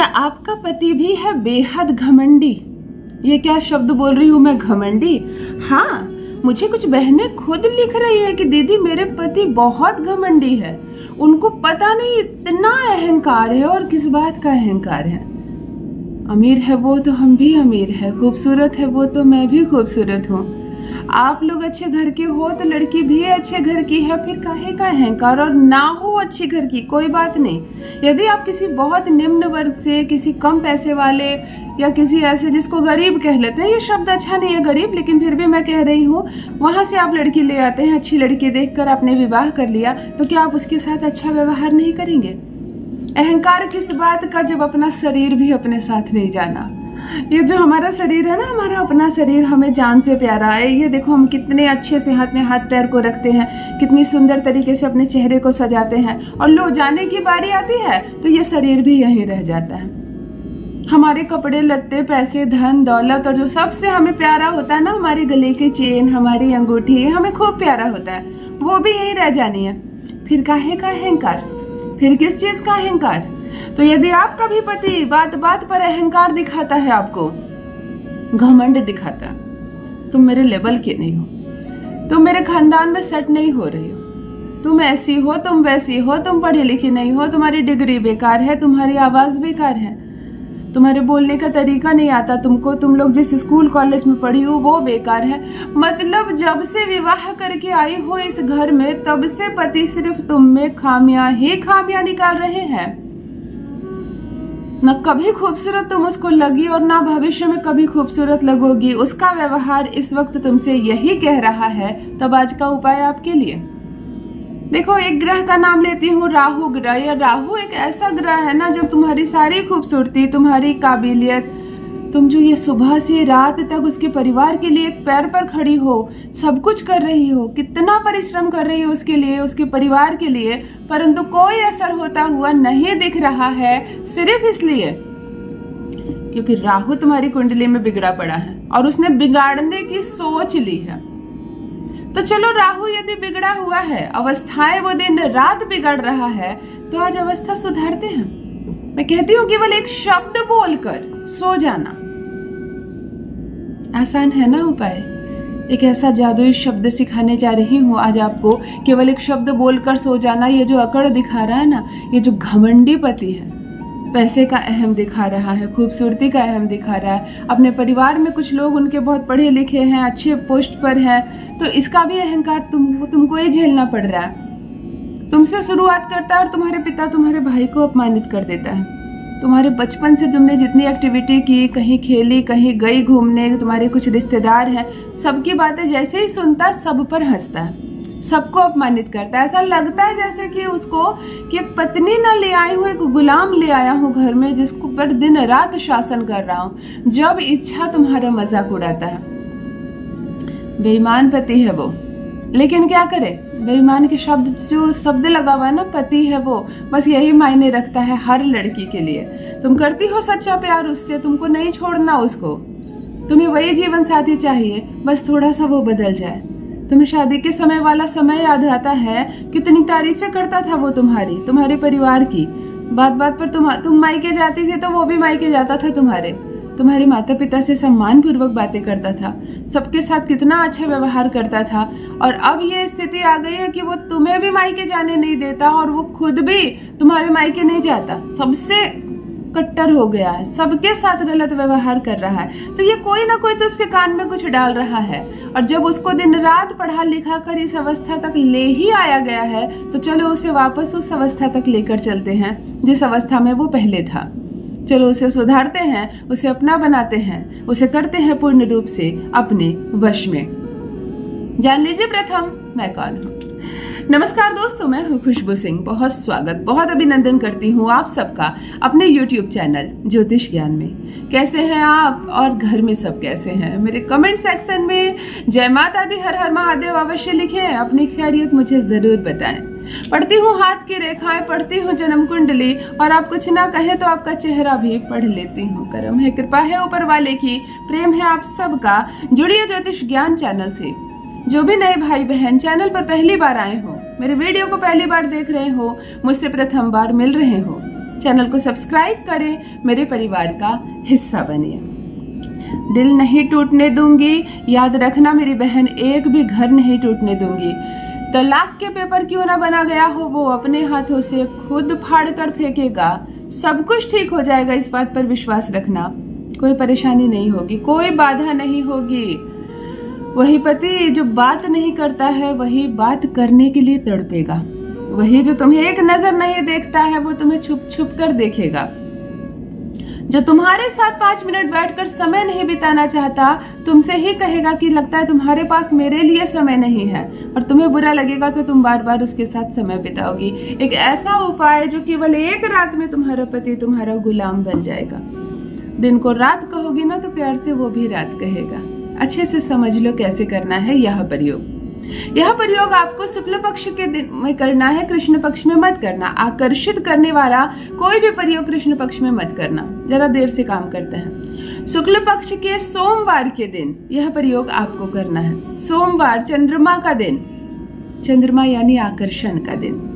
क्या आपका पति भी है बेहद घमंडी? ये क्या शब्द बोल रही हूँ मैं, घमंडी? हाँ, मुझे कुछ बहनें खुद लिख रही है कि दीदी मेरे पति बहुत घमंडी है, उनको पता नहीं इतना अहंकार है। और किस बात का अहंकार है? अमीर है वो तो हम भी अमीर है, खूबसूरत है वो तो मैं भी खूबसूरत हूँ। आप लोग अच्छे घर के हो तो लड़की भी अच्छे घर की है, फिर काहे का अहंकार? और ना हो अच्छी घर की कोई बात नहीं, यदि आप किसी बहुत निम्न वर्ग से, किसी कम पैसे वाले या किसी ऐसे जिसको गरीब कह लेते हैं, ये शब्द अच्छा नहीं है गरीब, लेकिन फिर भी मैं कह रही हूँ, वहां से आप लड़की ले आते हैं, अच्छी लड़की देखकर आपने विवाह कर लिया, तो क्या आप उसके साथ अच्छा व्यवहार नहीं करेंगे? अहंकार किस बात का जब अपना शरीर भी अपने साथ नहीं जाना। ये जो हमारा शरीर है ना, हमारा अपना शरीर हमें जान से प्यारा है। ये देखो हम कितने अच्छे से हाथ में हाथ पैर को रखते हैं, कितनी सुंदर तरीके से अपने चेहरे को सजाते हैं, और लो जाने की बारी आती है तो ये शरीर भी यहीं रह जाता है। हमारे कपड़े लत्ते, पैसे, धन दौलत, और जो सबसे हमें प्यारा होता है ना, हमारे गले की चेन, हमारी अंगूठी, हमें खूब प्यारा होता है, वो भी यहीं रह जानी है। फिर काहे का अहंकार? फिर किस चीज का अहंकार? तो यदि आपका भी पति बात बात पर अहंकार दिखाता है, आपको घमंड दिखाता, तुम मेरे लेवल के नहीं हो, तुम मेरे खानदान में सेट नहीं हो रही हो, तुम ऐसी हो, तुम वैसी हो, तुम पढ़ी लिखी नहीं हो, तुम्हारी डिग्री बेकार है, तुम्हारी आवाज बेकार है, तुम्हारे बोलने का तरीका नहीं आता तुमको, तुम लोग जिस स्कूल कॉलेज में पढ़ी हो वो बेकार है। मतलब जब से विवाह करके आई हो इस घर में, तब से पति सिर्फ तुम में खामियां ही खामियां निकाल रहे हैं। न कभी खूबसूरत तुम उसको लगी और ना भविष्य में कभी खूबसूरत लगोगी। उसका व्यवहार इस वक्त तुमसे यही कह रहा है, तब आज का उपाय आपके लिए। देखो, एक ग्रह का नाम लेती हूँ, राहु ग्रह। या राहु एक ऐसा ग्रह है ना, जब तुम्हारी सारी खूबसूरती, तुम्हारी काबिलियत, तुम जो ये सुबह से रात तक उसके परिवार के लिए एक पैर पर खड़ी हो, सब कुछ कर रही हो, कितना परिश्रम कर रही हो उसके लिए, उसके परिवार के लिए, परंतु कोई असर होता हुआ नहीं दिख रहा है, सिर्फ इसलिए क्योंकि राहु तुम्हारी कुंडली में बिगड़ा पड़ा है और उसने बिगाड़ने की सोच ली है। तो चलो, राहु यदि बिगड़ा हुआ है, अवस्थाएं वो दिन रात बिगड़ रहा है, तो आज अवस्था सुधारते हैं। मैं कहती हूँ केवल एक शब्द बोलकर सो जाना। आसान है ना उपाय? एक ऐसा जादुई शब्द सिखाने जा रही हूँ आज आपको, केवल एक शब्द बोलकर सो जाना। ये जो अकड़ दिखा रहा है ना, ये जो घमंडी पति है, पैसे का अहम दिखा रहा है, खूबसूरती का अहम दिखा रहा है, अपने परिवार में कुछ लोग उनके बहुत पढ़े लिखे हैं, अच्छे पोस्ट पर हैं, तो इसका भी अहंकार तुमको ही झेलना पड़ रहा है। तुमसे शुरुआत करता है और तुम्हारे पिता तुम्हारे भाई को अपमानित कर देता है। तुम्हारे बचपन से तुमने जितनी एक्टिविटी की, कहीं खेली, कहीं गई घूमने, तुम्हारे कुछ रिश्तेदार हैं, सबकी बातें जैसे ही सुनता सब पर हंसता है, सबको अपमानित करता है। ऐसा लगता है जैसे कि उसको कि एक पत्नी ना ले आई हूँ, एक गुलाम ले आया हूँ घर में, जिसको पर दिन रात शासन कर रहा हूँ। जब इच्छा तुम्हारा मजाक उड़ाता है। बेईमान पति है वो, लेकिन क्या करे, बेईमान के शब्द, जो शब्द लगा हुआ है ना, पति है वो, बस यही मायने रखता है हर लड़की के लिए। तुम करती हो सच्चा प्यार उससे, तुमको नहीं छोड़ना उसको, तुम्हें वही जीवन साथी चाहिए, बस थोड़ा सा वो बदल जाए। तुम्हें शादी के समय वाला समय याद आता है, कितनी तारीफें करता था वो तुम्हारे परिवार की। बात बात पर तुम मायके जाती थी तो वो भी मायके जाता था, तुम्हारे माता पिता से सम्मान पूर्वक बातें करता था, सबके साथ कितना अच्छा व्यवहार करता था। और अब ये स्थिति आ गई है कि वो तुम्हें भी मायके जाने नहीं देता और वो खुद भी तुम्हारे मायके नहीं जाता, सबसे कट्टर हो गया है, सबके साथ गलत व्यवहार कर रहा है। तो ये कोई ना कोई तो उसके कान में कुछ डाल रहा है, और जब उसको दिन रात पढ़ा लिखा कर इस अवस्था तक ले ही आया गया है, तो चलो उसे वापस उस अवस्था तक लेकर चलते हैं जिस अवस्था में वो पहले था। चलो उसे सुधारते हैं, उसे अपना बनाते हैं, उसे करते हैं पूर्ण रूप से अपने वश में। जान लीजिए प्रथम मैं कौन हूँ। नमस्कार दोस्तों, मैं हूँ खुशबू सिंह। बहुत स्वागत, बहुत अभिनंदन करती हूँ आप सबका अपने YouTube चैनल ज्योतिष ज्ञान में। कैसे हैं आप और घर में सब कैसे हैं? मेरे कमेंट सेक्शन में जय माता दी, हर हर महादेव अवश्य लिखें, अपनी खैरियत मुझे जरूर बताएं। पढ़ती हूँ हाथ की रेखाएं, पढ़ती हूँ जन्म कुंडली, और आप कुछ ना कहें तो आपका चेहरा भी पढ़ लेती हूँ। करम है, कृपा है ऊपर वाले की, प्रेम है आप सबका। जुड़िए ज्योतिष ज्ञान चैनल से। जो भी नए भाई बहन चैनल पर पहली बार आए हो, मेरे वीडियो को पहली बार देख रहे हो, मुझसे प्रथम बार मिल रहे हो, चैनल को सब्सक्राइब करें, मेरे परिवार का हिस्सा बनिए। दिल नहीं टूटने दूंगी, याद रखना मेरी बहन, एक भी घर नहीं टूटने दूंगी। तलाक के पेपर क्यों ना बना गया हो, वो अपने हाथों से खुद फाड़ कर फेंकेगा। सब कुछ ठीक हो जाएगा, इस बात पर विश्वास रखना। कोई परेशानी नहीं होगी, कोई बाधा नहीं होगी। वही पति जो बात नहीं करता है वही बात करने के लिए तड़पेगा। वही जो तुम्हें एक नजर नहीं देखता है वो तुम्हें छुप छुप कर देखेगा। जो तुम्हारे साथ 5 मिनट बैठकर समय नहीं बिताना चाहता, तुमसे ही कहेगा कि लगता है तुम्हारे पास मेरे लिए समय नहीं है, और तुम्हें बुरा लगेगा तो तुम बार बार उसके साथ समय बिताओगी। एक ऐसा उपाय जो केवल एक रात में तुम्हारा पति तुम्हारा गुलाम बन जाएगा। दिन को रात कहोगी ना तो प्यार से वो भी रात कहेगा। अच्छे से समझ लो कैसे करना है यह प्रयोग। यह प्रयोग आपको शुक्ल पक्ष के दिन में करना है, कृष्ण पक्ष में मत करना। आकर्षित करने वाला कोई भी प्रयोग कृष्ण पक्ष में मत करना, जरा देर से काम करते हैं। शुक्ल पक्ष के सोमवार के दिन यह प्रयोग आपको करना है। सोमवार चंद्रमा का दिन, चंद्रमा यानी आकर्षण का दिन।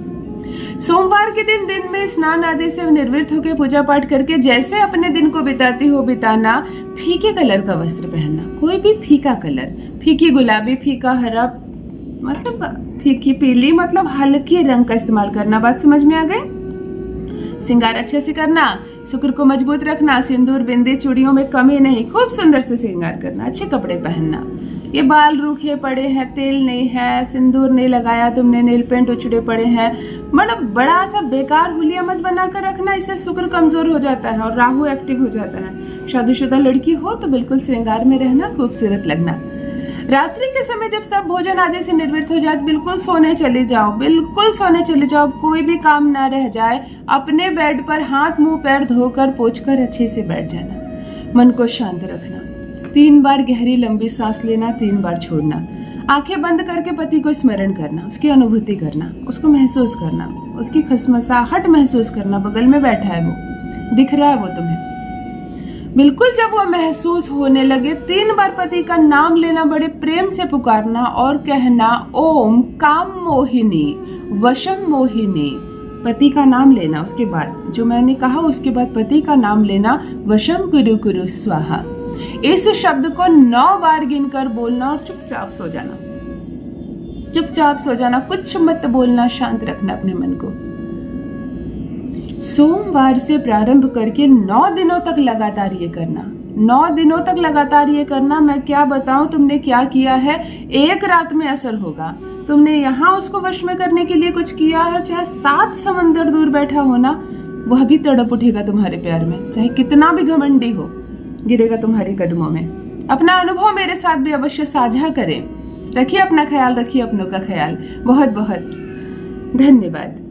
सोमवार के दिन में स्नान आदि से निर्वृत्त होकर पूजा पाठ करके जैसे अपने दिन को बिताती हो बिताना। फीके कलर का वस्त्र पहनना, कोई भी फीका कलर, फीकी गुलाबी, फीका हरा, मतलब फीकी पीली, मतलब हल्के रंग का इस्तेमाल करना। बात समझ में आ गई? श्रृंगार अच्छे से करना, शुक्र को मजबूत रखना, सिंदूर बिंदी चूड़ियों में कमी नहीं, खूब सुंदर से श्रृंगार करना, अच्छे कपड़े पहनना। ये बाल रूखे पड़े हैं, तेल नहीं है, सिंदूर नहीं लगाया तुमने, नेल पेंट उछड़े पड़े हैं, मतलब बड़ा सा बेकार हुलिया मत बनाकर रखना, इससे शुक्र कमजोर हो जाता है और राहु एक्टिव हो जाता है। शादीशुदा लड़की हो तो बिल्कुल श्रृंगार में रहना, खूबसूरत लगना। रात्रि के समय जब सब भोजन आदि से निवृत्त हो जाए बिल्कुल सोने चले जाओ, बिल्कुल सोने चले जाओ, कोई भी काम ना रह जाए। अपने बेड पर हाथ मुंह पैर धोकर पोंछकर अच्छे से बैठ जाना। मन को शांत रखना। 3 बार गहरी लंबी सांस लेना, 3 बार छोड़ना। आंखें बंद करके पति को स्मरण करना, उसकी अनुभूति करना, उसको महसूस करना, उसकी खसमसाहट महसूस करना। बगल में बैठा है वो, दिख रहा है वो तुम्हें। बिल्कुल जब वो महसूस होने लगे 3 बार पति का नाम लेना, बड़े प्रेम से पुकारना और कहना, ओम काम मोहिनी वशम मोहिनी। पति का नाम लेना, उसके बाद जो मैंने कहा उसके बाद पति का नाम लेना, वशम कुरु कुरु स्वाहा। इस शब्द को 9 बार गिनकर बोलना और चुपचाप सो जाना। चुपचाप सो जाना, कुछ मत बोलना, शांत रखना अपने मन को। सोमवार से प्रारंभ करके 9 दिनों तक लगातार ये करना। 9 दिनों तक लगातार ये करना। मैं क्या बताऊं तुमने क्या किया है, एक रात में असर होगा। तुमने यहाँ उसको वश में करने के लिए कुछ किया है, चाहे 7 समंदर दूर बैठा हो ना, वह भी तड़प उठेगा तुम्हारे प्यार में। चाहे कितना भी घमंडी हो, गिरेगा तुम्हारे कदमों में। अपना अनुभव मेरे साथ भी अवश्य साझा करें। रखिए अपना ख्याल, रखिए अपनों का ख्याल। बहुत बहुत धन्यवाद।